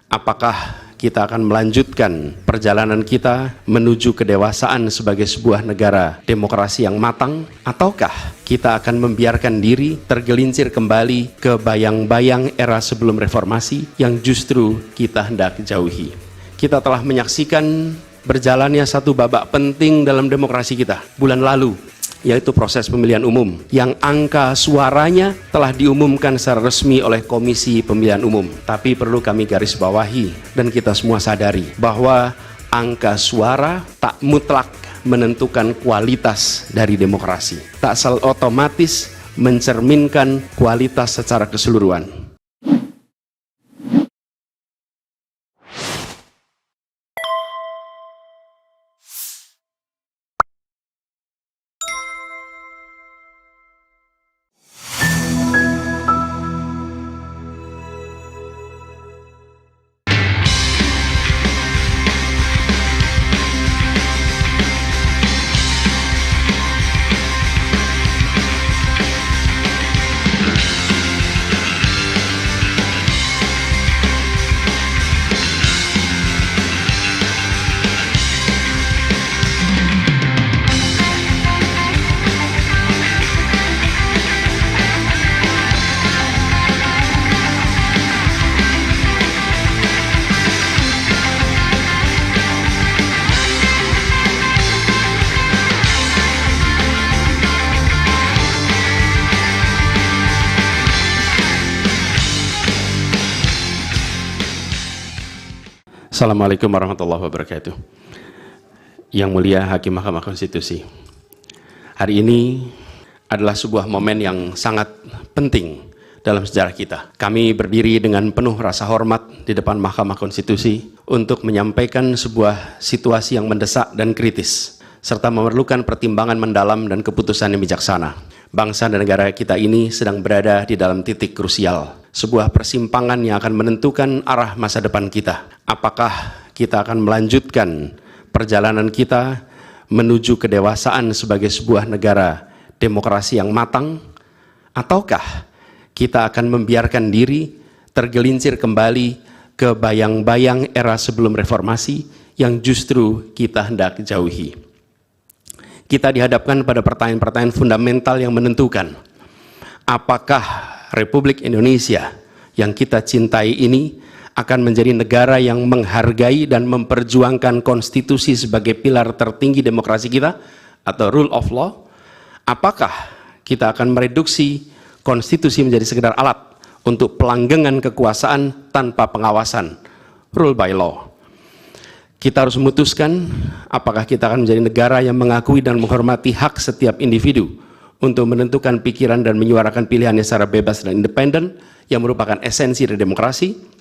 Apakah kita akan melanjutkan perjalanan kita menuju kedewasaan sebagai sebuah negara demokrasi yang matang, ataukah kita akan membiarkan diri tergelincir kembali ke bayang-bayang era sebelum reformasi yang justru kita hendak jauhi? Kita telah menyaksikan berjalannya satu babak penting dalam demokrasi kita bulan lalu, yaitu proses pemilihan umum yang angka suaranya telah diumumkan secara resmi oleh Komisi Pemilihan Umum. Tapi perlu kami garis bawahi dan kita semua sadari bahwa angka suara tak mutlak menentukan kualitas dari demokrasi, tak otomatis mencerminkan kualitas secara keseluruhan. Assalamualaikum warahmatullahi wabarakatuh. Yang mulia Hakim Mahkamah Konstitusi, hari ini adalah sebuah momen yang sangat penting dalam sejarah kita. Kami berdiri dengan penuh rasa hormat di depan Mahkamah Konstitusi untuk menyampaikan sebuah situasi yang mendesak dan kritis, serta memerlukan pertimbangan mendalam dan keputusan yang bijaksana. Bangsa dan negara kita ini sedang berada di dalam titik krusial, sebuah persimpangan yang akan menentukan arah masa depan kita. Apakah kita akan melanjutkan perjalanan kita menuju kedewasaan sebagai sebuah negara demokrasi yang matang, ataukah kita akan membiarkan diri tergelincir kembali ke bayang-bayang era sebelum reformasi yang justru kita hendak jauhi? Kita dihadapkan pada pertanyaan-pertanyaan fundamental yang menentukan apakah Republik Indonesia yang kita cintai ini akan menjadi negara yang menghargai dan memperjuangkan konstitusi sebagai pilar tertinggi demokrasi kita atau rule of law. Apakah kita akan mereduksi konstitusi menjadi sekedar alat untuk pelanggengan kekuasaan tanpa pengawasan, rule by law? Kita harus memutuskan apakah kita akan menjadi negara yang mengakui dan menghormati hak setiap individu untuk menentukan pikiran dan menyuarakan pilihannya secara bebas dan independen yang merupakan esensi dari demokrasi,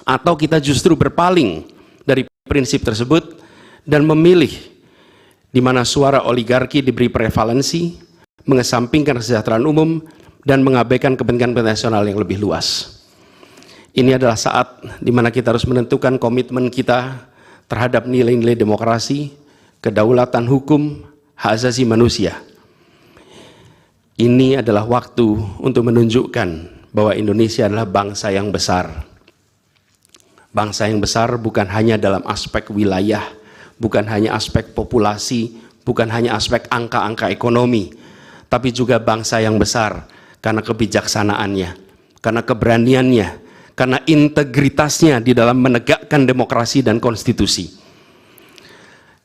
atau kita justru berpaling dari prinsip tersebut dan memilih di mana suara oligarki diberi prevalensi, mengesampingkan kesejahteraan umum dan mengabaikan kepentingan nasional yang lebih luas. Ini adalah saat di mana kita harus menentukan komitmen kita terhadap nilai-nilai demokrasi, kedaulatan hukum, hak asasi manusia. Ini adalah waktu untuk menunjukkan bahwa Indonesia adalah bangsa yang besar. Bangsa yang besar bukan hanya dalam aspek wilayah, bukan hanya aspek populasi, bukan hanya aspek angka-angka ekonomi, tapi juga bangsa yang besar karena kebijaksanaannya, karena keberaniannya, karena integritasnya di dalam menegakkan demokrasi dan konstitusi.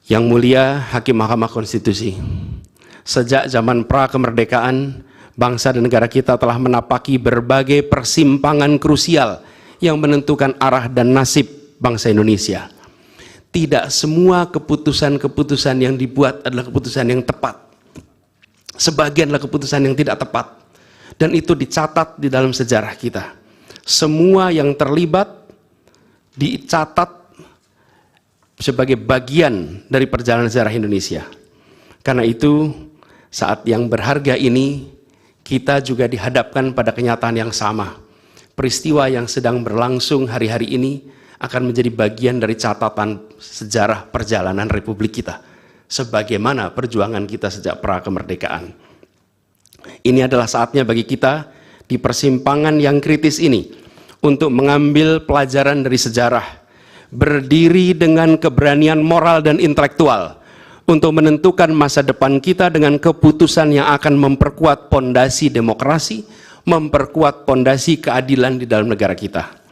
Yang mulia Hakim Mahkamah Konstitusi, sejak zaman pra-kemerdekaan, bangsa dan negara kita telah menapaki berbagai persimpangan krusial yang menentukan arah dan nasib bangsa Indonesia. Tidak semua keputusan-keputusan yang dibuat adalah keputusan yang tepat. Sebagian adalah keputusan yang tidak tepat. Dan itu dicatat di dalam sejarah kita. Semua yang terlibat dicatat sebagai bagian dari perjalanan sejarah Indonesia. Karena itu, saat yang berharga ini, kita juga dihadapkan pada kenyataan yang sama. Peristiwa yang sedang berlangsung hari-hari ini akan menjadi bagian dari catatan sejarah perjalanan Republik kita, sebagaimana perjuangan kita sejak pra-kemerdekaan. Ini adalah saatnya bagi kita di persimpangan yang kritis ini untuk mengambil pelajaran dari sejarah, berdiri dengan keberanian moral dan intelektual untuk menentukan masa depan kita dengan keputusan yang akan memperkuat pondasi demokrasi, memperkuat pondasi keadilan di dalam negara kita.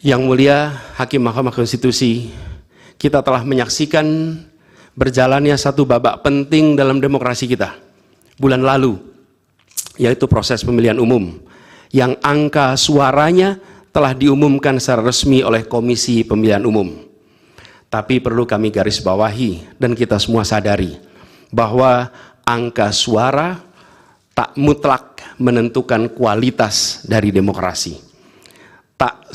Yang mulia Hakim Mahkamah Konstitusi, kita telah menyaksikan berjalannya satu babak penting dalam demokrasi kita bulan lalu, yaitu proses pemilihan umum yang angka suaranya telah diumumkan secara resmi oleh Komisi Pemilihan Umum. Tapi perlu kami garis bawahi dan kita semua sadari bahwa angka suara tak mutlak menentukan kualitas dari demokrasi. Tak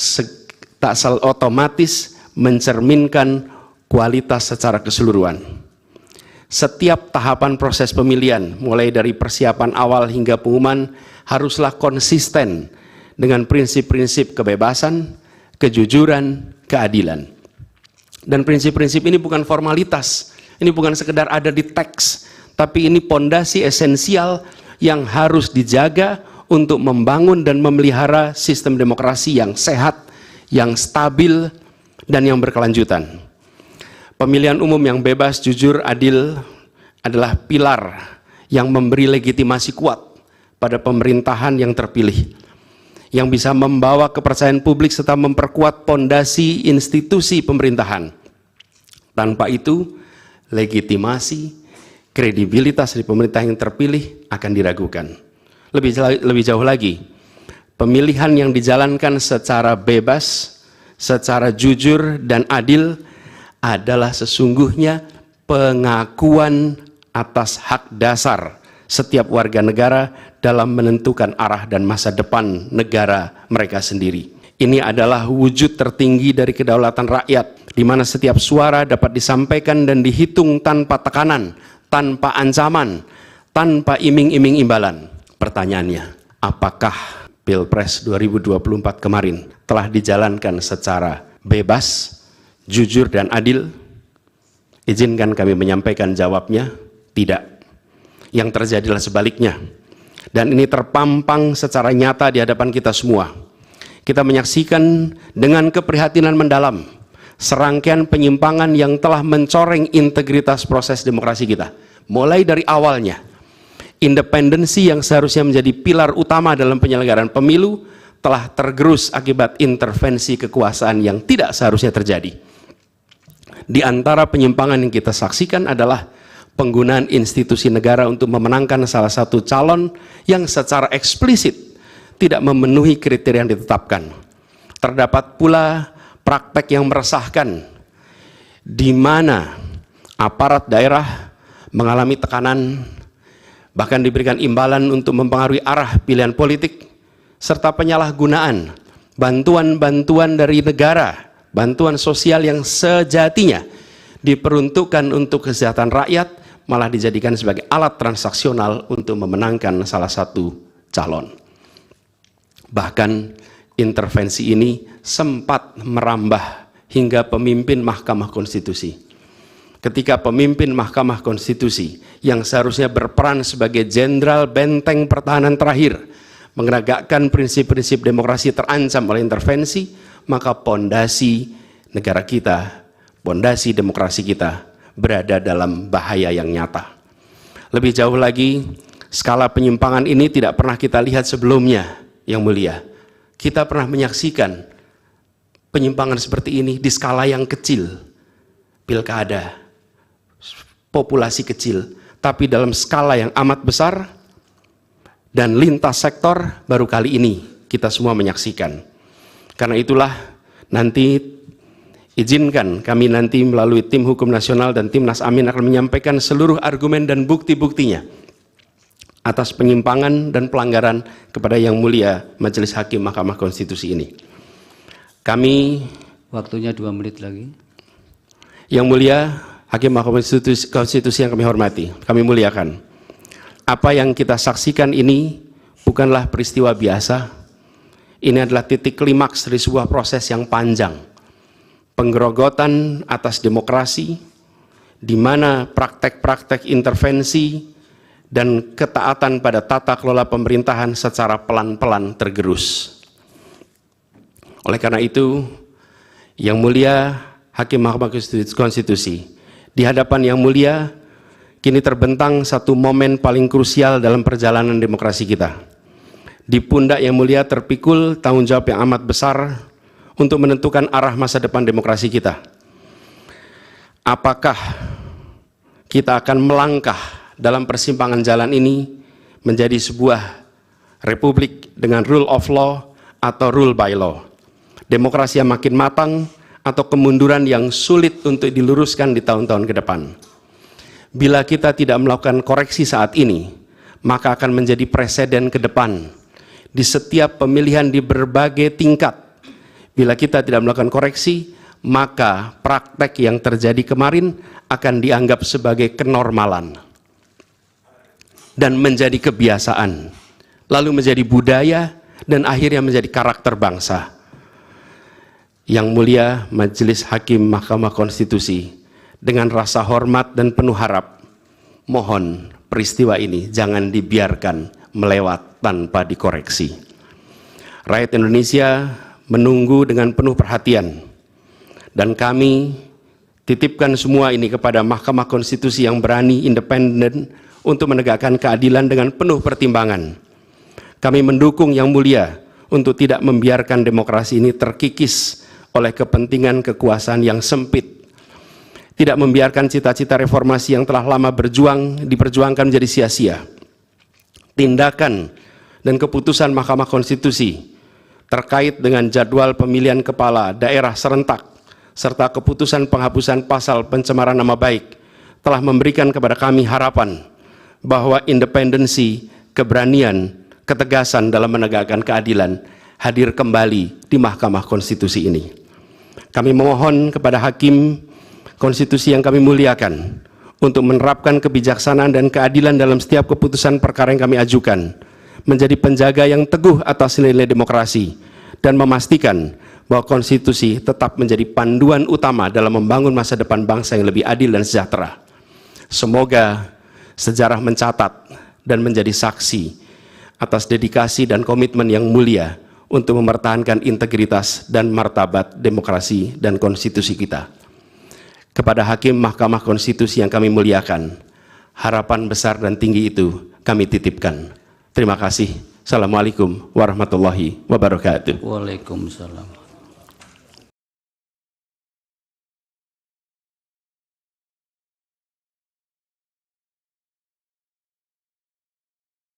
otomatis mencerminkan kualitas secara keseluruhan. Setiap tahapan proses pemilihan, mulai dari persiapan awal hingga pengumuman, haruslah konsisten dengan prinsip-prinsip kebebasan, kejujuran, keadilan. Dan prinsip-prinsip ini bukan formalitas, ini bukan sekedar ada di teks, tapi ini pondasi esensial yang harus dijaga untuk membangun dan memelihara sistem demokrasi yang sehat, yang stabil, dan yang berkelanjutan. Pemilihan umum yang bebas, jujur, adil adalah pilar yang memberi legitimasi kuat pada pemerintahan yang terpilih, yang bisa membawa kepercayaan publik serta memperkuat pondasi institusi pemerintahan. Tanpa itu, legitimasi, kredibilitas dari pemerintah yang terpilih akan diragukan. Lebih jauh lagi, pemilihan yang dijalankan secara bebas, secara jujur dan adil adalah sesungguhnya pengakuan atas hak dasar setiap warga negara dalam menentukan arah dan masa depan negara mereka sendiri. Ini adalah wujud tertinggi dari kedaulatan rakyat, di mana setiap suara dapat disampaikan dan dihitung tanpa tekanan, tanpa ancaman, tanpa iming-iming imbalan. Pertanyaannya, apakah Pilpres 2024 kemarin telah dijalankan secara bebas, jujur dan adil? Izinkan kami menyampaikan jawabnya, tidak. Yang terjadilah sebaliknya. Dan ini terpampang secara nyata di hadapan kita semua. Kita menyaksikan dengan keprihatinan mendalam serangkaian penyimpangan yang telah mencoreng integritas proses demokrasi kita. Mulai dari awalnya, independensi yang seharusnya menjadi pilar utama dalam penyelenggaraan pemilu telah tergerus akibat intervensi kekuasaan yang tidak seharusnya terjadi. Di antara penyimpangan yang kita saksikan adalah penggunaan institusi negara untuk memenangkan salah satu calon yang secara eksplisit tidak memenuhi kriteria yang ditetapkan. Terdapat pula praktek yang meresahkan, di mana aparat daerah mengalami tekanan, bahkan diberikan imbalan untuk mempengaruhi arah pilihan politik, serta penyalahgunaan bantuan-bantuan dari negara, bantuan sosial yang sejatinya diperuntukkan untuk kesejahteraan rakyat, malah dijadikan sebagai alat transaksional untuk memenangkan salah satu calon. Bahkan intervensi ini sempat merambah hingga pemimpin Mahkamah Konstitusi. Ketika pemimpin Mahkamah Konstitusi yang seharusnya berperan sebagai jenderal benteng pertahanan terakhir menegakkan prinsip-prinsip demokrasi terancam oleh intervensi, maka pondasi negara kita, pondasi demokrasi kita berada dalam bahaya yang nyata. Lebih jauh lagi, skala penyimpangan ini tidak pernah kita lihat sebelumnya, Yang mulia. Kita pernah menyaksikan penyimpangan seperti ini di skala yang kecil, pilkada, populasi kecil, tapi dalam skala yang amat besar dan lintas sektor baru kali ini kita semua menyaksikan. Karena itulah nanti izinkan kami nanti melalui tim hukum nasional dan Timnas Amin akan menyampaikan seluruh argumen dan bukti-buktinya atas penyimpangan dan pelanggaran kepada Yang Mulia Majelis Hakim Mahkamah Konstitusi ini. Kami, waktunya 2 menit lagi. Yang Mulia Hakim Mahkamah Konstitusi yang kami hormati, kami muliakan. Apa yang kita saksikan ini bukanlah peristiwa biasa. Ini adalah titik klimaks dari sebuah proses yang panjang. Penggerogotan atas demokrasi, di mana praktek-praktek intervensi dan ketaatan pada tata kelola pemerintahan secara pelan-pelan tergerus. Oleh karena itu, Yang Mulia Hakim Mahkamah Konstitusi, di hadapan Yang Mulia kini terbentang satu momen paling krusial dalam perjalanan demokrasi kita. Di pundak Yang Mulia terpikul tanggung jawab yang amat besar untuk menentukan arah masa depan demokrasi kita. Apakah kita akan melangkah dalam persimpangan jalan ini menjadi sebuah republik dengan rule of law atau rule by law, demokrasi yang makin matang atau kemunduran yang sulit untuk diluruskan di tahun-tahun ke depan? Bila kita tidak melakukan koreksi saat ini, maka akan menjadi preseden ke depan di setiap pemilihan di berbagai tingkat. Bila kita tidak melakukan koreksi, maka praktek yang terjadi kemarin akan dianggap sebagai kenormalan dan menjadi kebiasaan, lalu menjadi budaya, dan akhirnya menjadi karakter bangsa. Yang Mulia Majelis Hakim Mahkamah Konstitusi, dengan rasa hormat dan penuh harap, mohon peristiwa ini jangan dibiarkan melewat tanpa dikoreksi. Rakyat Indonesia menunggu dengan penuh perhatian, dan kami titipkan semua ini kepada Mahkamah Konstitusi yang berani, independen, untuk menegakkan keadilan dengan penuh pertimbangan. Kami mendukung Yang Mulia untuk tidak membiarkan demokrasi ini terkikis oleh kepentingan kekuasaan yang sempit, tidak membiarkan cita-cita reformasi yang telah lama diperjuangkan menjadi sia-sia. Tindakan dan keputusan Mahkamah Konstitusi terkait dengan jadwal pemilihan kepala daerah serentak serta keputusan penghapusan pasal pencemaran nama baik telah memberikan kepada kami harapan bahwa independensi, keberanian, ketegasan dalam menegakkan keadilan hadir kembali di Mahkamah Konstitusi ini. Kami memohon kepada Hakim Konstitusi yang kami muliakan untuk menerapkan kebijaksanaan dan keadilan dalam setiap keputusan perkara yang kami ajukan, menjadi penjaga yang teguh atas nilai demokrasi, dan memastikan bahwa konstitusi tetap menjadi panduan utama dalam membangun masa depan bangsa yang lebih adil dan sejahtera. Semoga sejarah mencatat dan menjadi saksi atas dedikasi dan komitmen yang mulia untuk mempertahankan integritas dan martabat demokrasi dan konstitusi kita. Kepada Hakim Mahkamah Konstitusi yang kami muliakan, harapan besar dan tinggi itu kami titipkan. Terima kasih. Assalamualaikum warahmatullahi wabarakatuh. Waalaikumsalam.